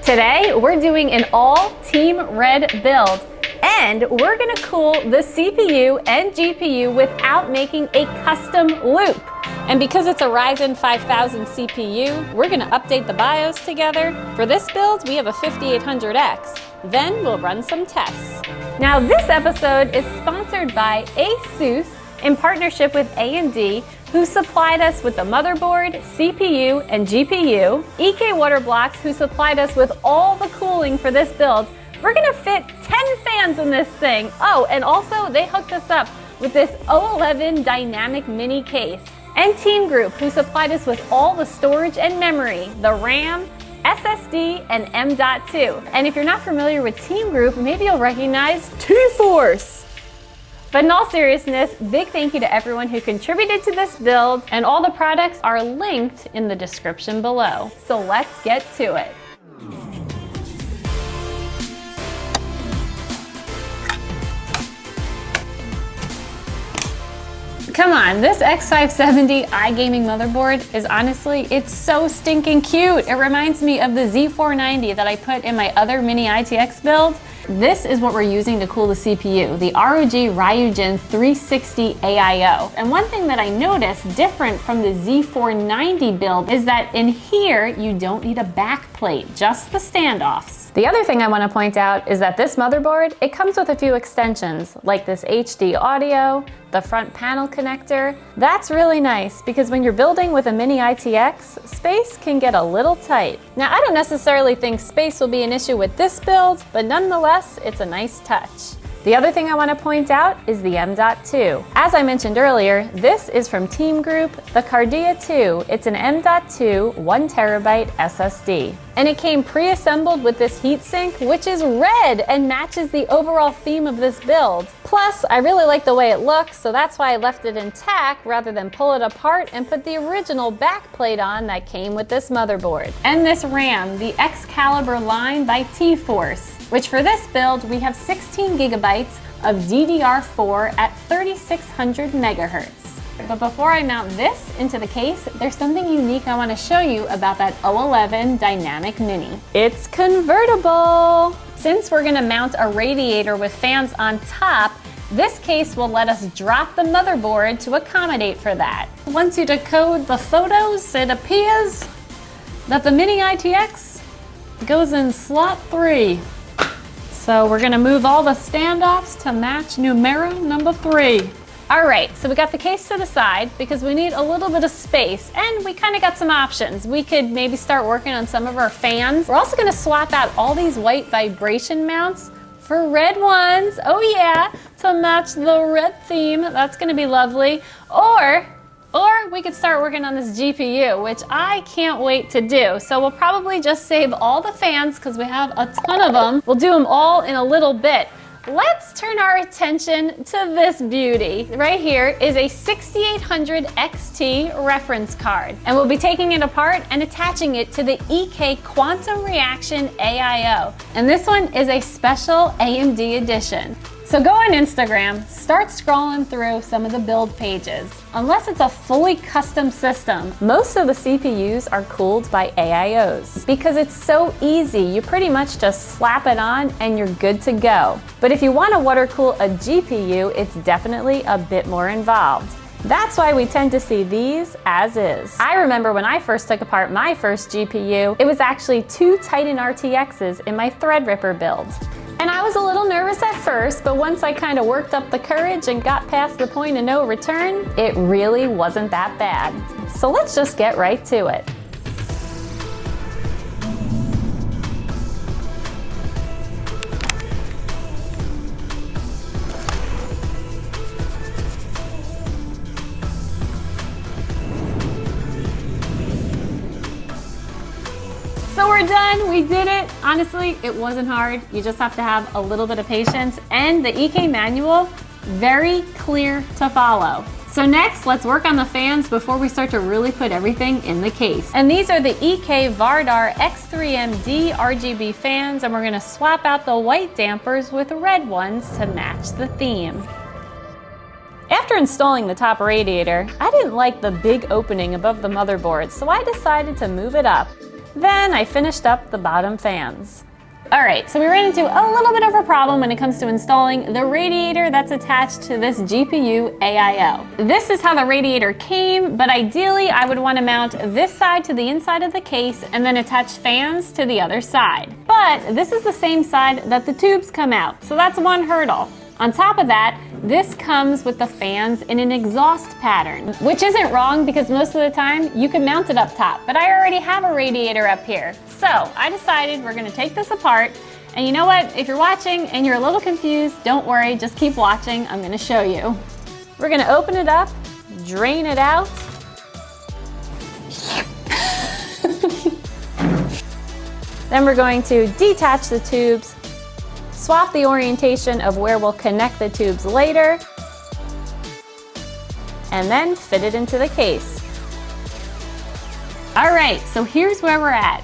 Today, we're doing an all Team Red build, and we're gonna cool the CPU and GPU without making a custom loop. And because it's a Ryzen 5000 CPU, we're gonna update the BIOS together. For this build, we have a 5800X. Then we'll run some tests. Now, this episode is sponsored by Asus in partnership with AMD, who supplied us with the motherboard, CPU, and GPU, EK-Vardar, who supplied us with all the cooling for this build. We're gonna fit 10 fans in this thing. Oh, and also they hooked us up with this O11 dynamic mini case. And TeamGroup, who supplied us with all the storage and memory, the RAM, SSD, and M.2. And if you're not familiar with TeamGroup, maybe you'll recognize T-Force. But in all seriousness, big thank you to everyone who contributed to this build, and all the products are linked in the description below. So let's get to it. Come on, this X570 iGaming motherboard is honestly, it's so stinking cute. It reminds me of the Z490 that I put in my other mini ITX build. This is what we're using to cool the CPU, the RYUJIN 360 AIO. And one thing that I noticed different from the Z490 build is that in here, you don't need a back plate, just the standoffs. The other thing I want to point out is that this motherboard, it comes with a few extensions, like this HD audio, the front panel connector. That's really nice because when you're building with a mini ITX, space can get a little tight. Now, I don't necessarily think space will be an issue with this build, but nonetheless, it's a nice touch. The other thing I want to point out is the M.2. As I mentioned earlier, this is from TeamGroup, the Cardia 2. It's an M.2 1TB SSD. And it came pre-assembled with this heatsink, which is red and matches the overall theme of this build. Plus, I really like the way it looks, so that's why I left it intact rather than pull it apart and put the original backplate on that came with this motherboard. And this RAM, the Excalibur line by T-Force, which for this build, we have 16 gigabytes of DDR4 at 3600 megahertz. But before I mount this into the case, there's something unique I want to show you about that O11 Dynamic Mini. It's convertible. Since we're going to mount a radiator with fans on top, this case will let us drop the motherboard to accommodate for that. Once you decode the photos, it appears that the Mini ITX goes in slot 3. So we're gonna move all the standoffs to match numero number 3. All right, so we got the case to the side because we need a little bit of space, and we kind of got some options. We could maybe start working on some of our fans. We're also gonna swap out all these white vibration mounts for red ones. Oh yeah, to match the red theme. That's gonna be lovely. Or we could start working on this GPU, which I can't wait to do. So we'll probably just save all the fans because we have a ton of them. We'll do them all in a little bit. Let's turn our attention to this beauty. Right here is a 6800 XT reference card. And we'll be taking it apart and attaching it to the EK Quantum Reaction AIO. And this one is a special AMD edition. So go on Instagram, start scrolling through some of the build pages. Unless it's a fully custom system, most of the CPUs are cooled by AIOs. Because it's so easy, you pretty much just slap it on and you're good to go. But if you want to water cool a GPU, it's definitely a bit more involved. That's why we tend to see these as is. I remember when I first took apart my first GPU, it was actually 2 Titan RTXs in my Threadripper build. And I was a little nervous at first, but once I kind of worked up the courage and got past the point of no return, it really wasn't that bad. So let's just get right to it. So we're done, we did it. Honestly, it wasn't hard. You just have to have a little bit of patience, and the EK manual, very clear to follow. So next, let's work on the fans before we start to really put everything in the case. And these are the EK-Vardar X3M RGB fans, and we're gonna swap out the white dampers with red ones to match the theme. After installing the top radiator, I didn't like the big opening above the motherboard, so I decided to move it up. Then I finished up the bottom fans. All right, so we ran into a little bit of a problem when it comes to installing the radiator that's attached to this GPU AIO. This is how the radiator came, but ideally I would want to mount this side to the inside of the case and then attach fans to the other side. But this is the same side that the tubes come out, so that's one hurdle. On top of that, this comes with the fans in an exhaust pattern, which isn't wrong because most of the time you can mount it up top, but I already have a radiator up here. So I decided we're gonna take this apart, and you know what? If you're watching and you're a little confused, don't worry, just keep watching, I'm gonna show you. We're gonna open it up, drain it out. Then we're going to detach the tubes, swap the orientation of where we'll connect the tubes later, and then fit it into the case. All right, so here's where we're at.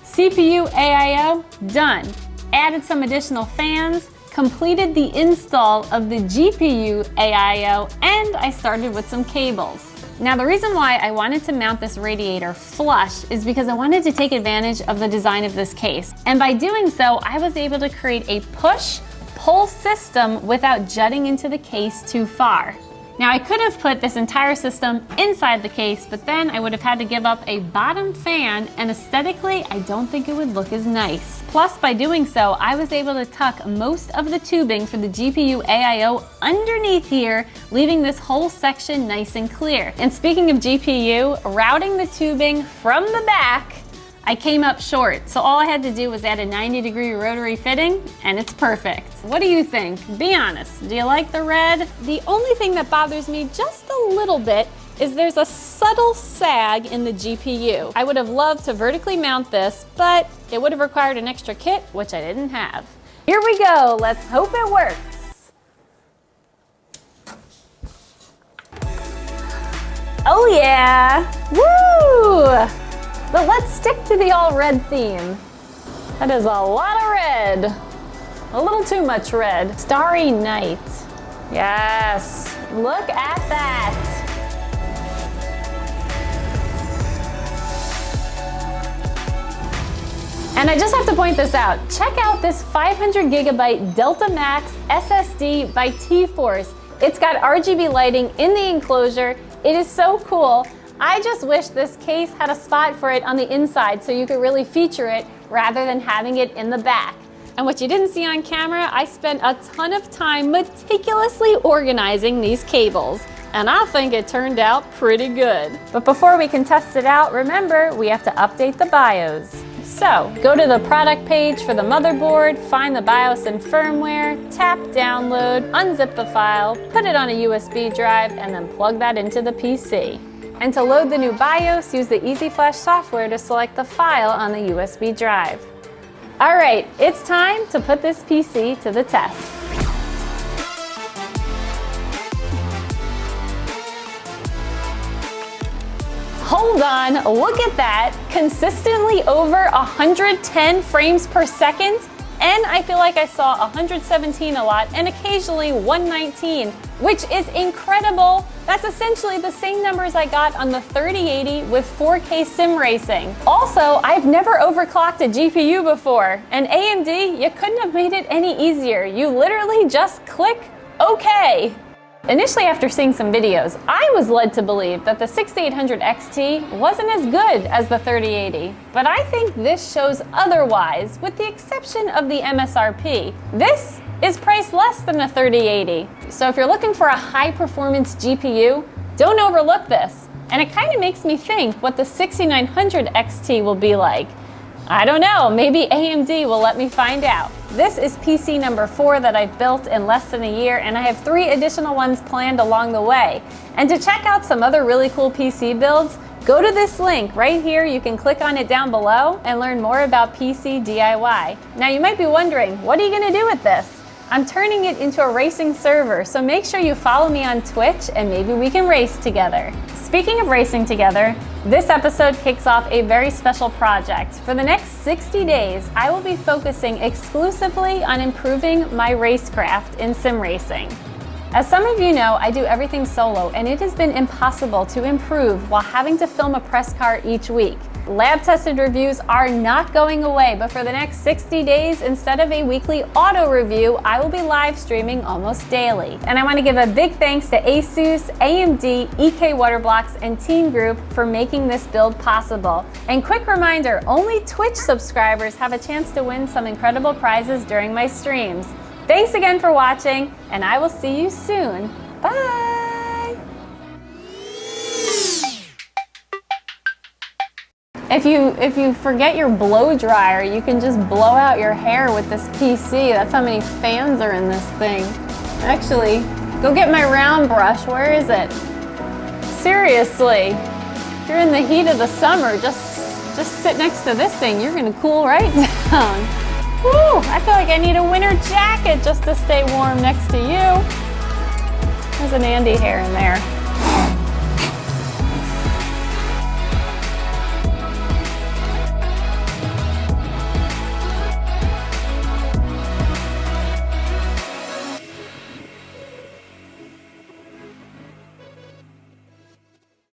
CPU AIO, done. Added some additional fans, completed the install of the GPU AIO, and I started with some cables. Now the reason why I wanted to mount this radiator flush is because I wanted to take advantage of the design of this case. And by doing so, I was able to create a push-pull system without jutting into the case too far. Now I could have put this entire system inside the case, but then I would have had to give up a bottom fan, and aesthetically, I don't think it would look as nice. Plus, by doing so, I was able to tuck most of the tubing for the GPU AIO underneath here, leaving this whole section nice and clear. And speaking of GPU, routing the tubing from the back, I came up short, so all I had to do was add a 90-degree rotary fitting, and it's perfect. What do you think? Be honest, do you like the red? The only thing that bothers me just a little bit is there's a subtle sag in the GPU. I would have loved to vertically mount this, but it would have required an extra kit, which I didn't have. Here we go, let's hope it works. Oh yeah, woo! But let's stick to the all red theme. That is a lot of red. A little too much red. Starry night. Yes, look at that. And I just have to point this out. Check out this 500 gigabyte Delta Max SSD by T-Force. It's got RGB lighting in the enclosure. It is so cool. I just wish this case had a spot for it on the inside so you could really feature it rather than having it in the back. And what you didn't see on camera, I spent a ton of time meticulously organizing these cables. And I think it turned out pretty good. But before we can test it out, remember, we have to update the BIOS. So, go to the product page for the motherboard, find the BIOS and firmware, tap download, unzip the file, put it on a USB drive, and then plug that into the PC. And to load the new BIOS, use the EasyFlash software to select the file on the USB drive. All right, it's time to put this PC to the test. Hold on, look at that. Consistently over 110 frames per second. And I feel like I saw 117 a lot and occasionally 119, which is incredible. That's essentially the same numbers I got on the 3080 with 4K sim racing. Also, I've never overclocked a GPU before, and AMD, you couldn't have made it any easier. You literally just click OK. Initially, after seeing some videos, I was led to believe that the 6800 XT wasn't as good as the 3080, but I think this shows otherwise, with the exception of the MSRP. This is priced less than a 3080, so if you're looking for a high-performance GPU, don't overlook this. And it kind of makes me think what the 6900 XT will be like. I don't know, maybe AMD will let me find out. This is PC number 4 that I've built in less than a year, and I have 3 additional ones planned along the way. And to check out some other really cool PC builds, go to this link right here. You can click on it down below and learn more about PC DIY. Now you might be wondering, what are you gonna do with this? I'm turning it into a racing server, so make sure you follow me on Twitch and maybe we can race together. Speaking of racing together, this episode kicks off a very special project. For the next 60 days, I will be focusing exclusively on improving my racecraft in sim racing. As some of you know, I do everything solo, and it has been impossible to improve while having to film a press car each week. Lab-tested reviews are not going away, but for the next 60 days, instead of a weekly auto review, I will be live streaming almost daily. And I want to give a big thanks to Asus, AMD, EK-Vardar and TeamGroup for making this build possible. And quick reminder, only Twitch subscribers have a chance to win some incredible prizes during my streams. Thanks again for watching, and I will see you soon. Bye! If you forget your blow dryer, you can just blow out your hair with this PC. That's how many fans are in this thing. Actually, go get my round brush. Where is it? Seriously, if you're in the heat of the summer, just sit next to this thing. You're gonna cool right down. Woo, I feel like I need a winter jacket just to stay warm next to you. There's an Andie hair in there.